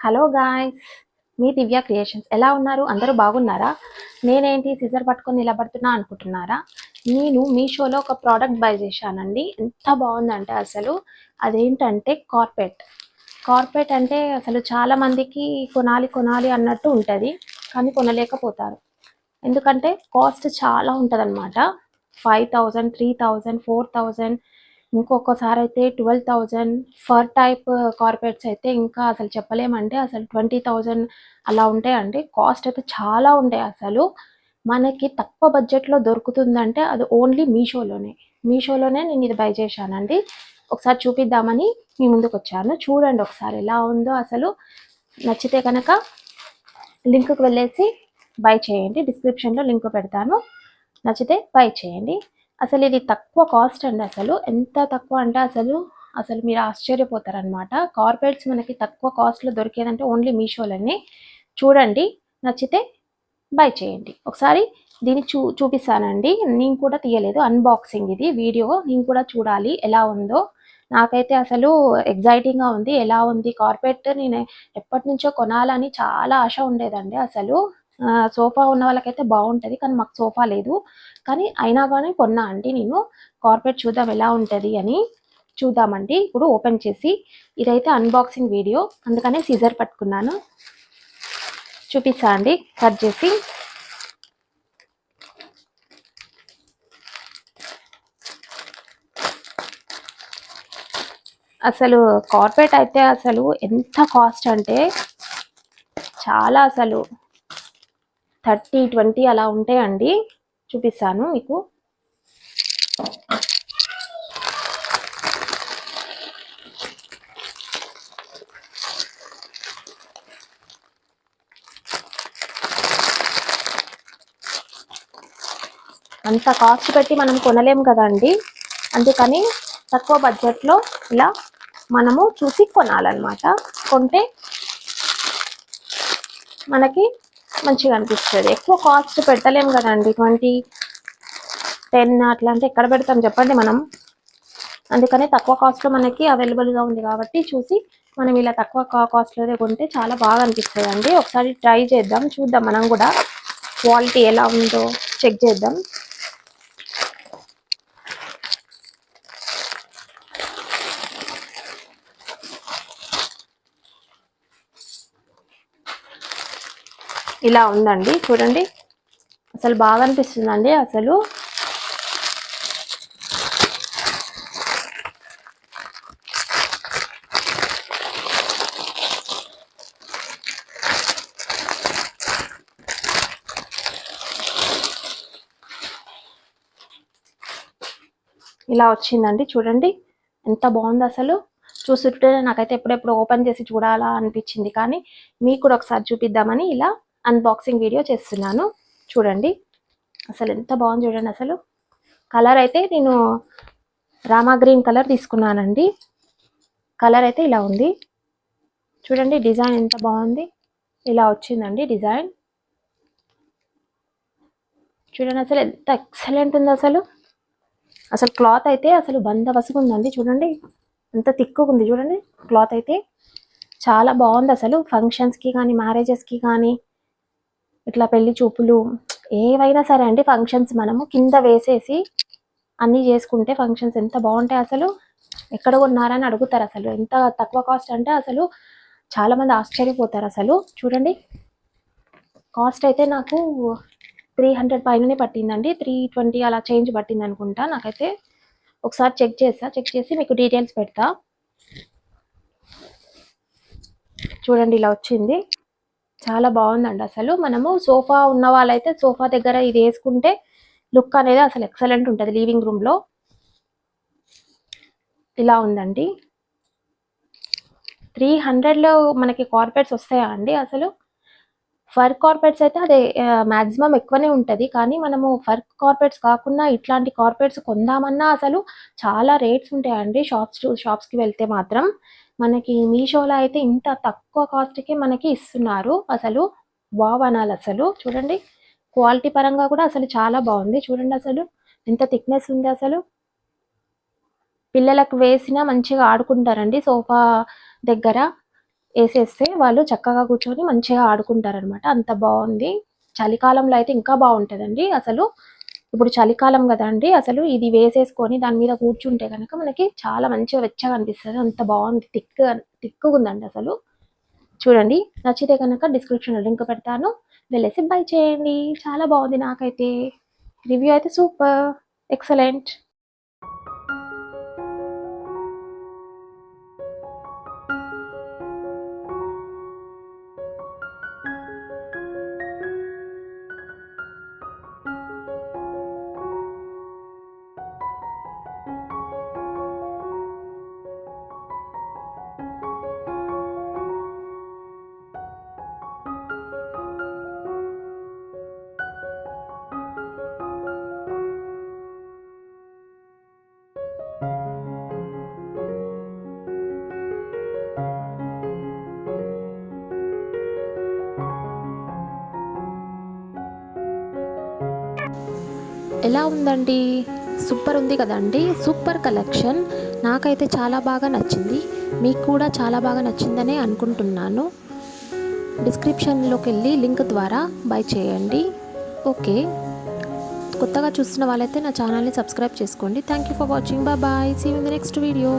Hello guys, మీ దివ్య creations ఎలా ఉన్నారు? అందరూ బాగున్నారా? నేనేంటి సిజర్ పట్టుకొని నిలబడుతున్నా అనుకుంటున్నారా? నేను మీషోలో ఒక ప్రోడక్ట్ బై చేశానండి. ఎంత బాగుందంటే అసలు అదేంటంటే కార్పెట్ అంటే అసలు చాలా మందికి కొనాలి కొనాలి అన్నట్టు ఉంటుంది, కానీ కొనలేకపోతారు. ఎందుకంటే కాస్ట్ చాలా ఉంటుంది అన్నమాట. 5,000, 3,000, 4,000, ఇంకొకసారి అయితే 12,000. ఫర్ టైప్ కార్పెట్స్ అయితే ఇంకా అసలు చెప్పలేమంటే అసలు 20,000 అలా ఉంటాయండి. కాస్ట్ అయితే చాలా ఉంటాయి. అసలు మనకి తక్కువ బడ్జెట్లో దొరుకుతుందంటే అది ఓన్లీ మీషోలోనే నేను ఇది బై చేశానండి. ఒకసారి చూపిద్దామని మీ ముందుకు వచ్చాను. చూడండి ఒకసారి ఎలా ఉందో. అసలు నచ్చితే కనుక లింక్కి వెళ్ళేసి బై చేయండి. డిస్క్రిప్షన్లో లింక్ పెడతాను, నచ్చితే బై చేయండి. అసలు ఇది తక్కువ కాస్ట్ అండి. అసలు ఎంత తక్కువ అంటే అసలు మీరు ఆశ్చర్యపోతారనమాట. కార్పెట్స్ మనకి తక్కువ కాస్ట్లో దొరికేదంటే ఓన్లీ మీషోలోనే. చూడండి, నచ్చితే బై చేయండి. ఒకసారి దీన్ని చూపిస్తానండి. నేను కూడా తీయలేదు, అన్బాక్సింగ్ ఇది వీడియో. నేను కూడా చూడాలి ఎలా ఉందో. నాకైతే అసలు ఎగ్జైటింగ్గా ఉంది. ఎలా ఉంది కార్పెట్, నేను ఎప్పటి నుంచో కొనాలని చాలా ఆశ ఉండేదండి. అసలు సోఫా ఉన్న వాళ్ళకైతే బాగుంటుంది, కానీ మాకు సోఫా లేదు. కానీ అయినా కానీ కొన్నా అండి నేను. కార్పెట్ చూద్దాం ఎలా ఉంటుంది అని. చూద్దామండి ఇప్పుడు ఓపెన్ చేసి. ఇదైతే అన్బాక్సింగ్ వీడియో, అందుకనే సిజర్ పట్టుకున్నాను. చూపిస్తా అండి కట్ చేసి. అసలు కార్పెట్ అయితే అసలు ఎంత కాస్ట్ అంటే చాలా, అసలు 30-20 అలా ఉంటాయండి. చూపిస్తాను మీకు. అంత కాస్ట్ పెట్టి మనం కొనలేం కదండి, అందుకని తక్కువ బడ్జెట్లో ఇలా మనము చూసి కొనాలన్నమాట. కొంటే మనకి మంచిగా అనిపిస్తుంది. ఎక్కువ కాస్ట్ పెట్టలేము కదండి, 20, 10 అట్లా అంటే ఎక్కడ పెడతాం చెప్పండి మనం. అందుకని తక్కువ కాస్ట్లో మనకి అవైలబుల్గా ఉంది కాబట్టి చూసి మనం ఇలా తక్కువ కాస్ట్లోనే కొంటే చాలా బాగా అనిపిస్తుంది అండి. ఒకసారి ట్రై చేద్దాం, చూద్దాం మనం కూడా క్వాలిటీ ఎలా ఉందో చెక్ చేద్దాం. ఇలా ఉందండి, చూడండి. అసలు బాగా అనిపిస్తుందండి. అసలు ఇలా వచ్చిందండి, చూడండి ఎంత బాగుంది. అసలు చూస్తుంటే నాకైతే ఎప్పుడెప్పుడు ఓపెన్ చేసి చూడాలా అనిపించింది, కానీ మీకు కూడా ఒకసారి చూపిద్దామని ఇలా అన్బాక్సింగ్ వీడియో చేస్తున్నాను. చూడండి అసలు ఎంత బాగుంది. చూడండి అసలు కలర్ అయితే నేను రామా గ్రీన్ కలర్ తీసుకున్నానండి. కలర్ అయితే ఇలా ఉంది. చూడండి డిజైన్ ఎంత బాగుంది. ఇలా వచ్చిందండి డిజైన్. చూడండి అసలు ఎంత ఎక్సలెంట్ ఉంది. అసలు క్లాత్ అయితే అసలు బందవసగా ఉందండి. చూడండి ఎంత తిక్కుగా ఉంది. చూడండి క్లాత్ అయితే చాలా బాగుంది. అసలు ఫంక్షన్స్కి కానీ, మ్యారేజెస్కి కానీ, ఇట్లా పెళ్లి చూపులు ఏవైనా సరే అండి, ఫంక్షన్స్ మనము కింద వేసేసి అన్నీ చేసుకుంటే ఫంక్షన్స్ ఎంత బాగుంటాయి. అసలు ఎక్కడ కొన్నారని అడుగుతారు. అసలు ఎంత తక్కువ కాస్ట్ అంటే అసలు చాలామంది ఆశ్చర్యపోతారు. అసలు చూడండి కాస్ట్ అయితే నాకు 300 పైననే పట్టిందండి. 320 అలా చేంజ్ పట్టింది అనుకుంటా. నాకైతే ఒకసారి చెక్ చేసి మీకు డీటెయిల్స్ పెడతా. చూడండి ఇలా వచ్చింది. చాలా బాగుందండి. అసలు మనము సోఫా ఉన్న వాళ్ళైతే సోఫా దగ్గర ఇది వేసుకుంటే లుక్ అనేది అసలు ఎక్సలెంట్ ఉంటుంది లివింగ్ రూమ్లో. ఇలా ఉందండి. 300లో మనకి కార్పెట్స్ వస్తాయా అండి? అసలు ఫర్ కార్పెట్స్ అయితే అదే మ్యాక్సిమం ఎక్కువనే ఉంటుంది, కానీ మనము ఫర్ కార్పెట్స్ కాకుండా ఇట్లాంటి కార్పెట్స్ కొందామన్నా అసలు చాలా రేట్స్ ఉంటాయండి. షాప్స్కి వెళ్తే మాత్రం. మనకి మీషోలో అయితే ఇంత తక్కువ కాస్ట్కి మనకి ఇస్తున్నారు. అసలు వావ్ అనాలి. అసలు చూడండి క్వాలిటీ పరంగా కూడా అసలు చాలా బాగుంది. చూడండి అసలు ఎంత థిక్నెస్ ఉంది. అసలు పిల్లలకు వేసినా మంచిగా ఆడుకుంటారండి సోఫా దగ్గర. వేసేస్తే వాళ్ళు చక్కగా కూర్చొని మంచిగా ఆడుకుంటారనమాట. అంత బాగుంది. చలికాలంలో అయితే ఇంకా బాగుంటుందండి. అసలు ఇప్పుడు చలికాలం కదండి, అసలు ఇది వేసేసుకొని దాని మీద కూర్చుంటే కనుక మనకి చాలా మంచిగా వెచ్చగా అనిపిస్తుంది. అంత బాగుంది. థిక్గా ఉందండి అసలు. చూడండి, నచ్చితే కనుక డిస్క్రిప్షన్లో లింక్ పెడతాను, వెళ్ళేసి బై చేయండి. చాలా బాగుంది. నాకైతే రివ్యూ అయితే సూపర్, ఎక్సలెంట్. ఎలా ఉందండి? సూపర్ ఉంది కదండి. Super collection. నాకైతే చాలా బాగా నచ్చింది. మీకు కూడా చాలా బాగా నచ్చిందనే అనుకుంటున్నాను. డిస్క్రిప్షన్లోకి వెళ్ళి లింక్ ద్వారా బై చేయండి. ఓకే, కొత్తగా చూస్తున్న వాళ్ళైతే నా ఛానల్ని సబ్స్క్రైబ్ చేసుకోండి. Thank you for watching. Bye. See you in the next video.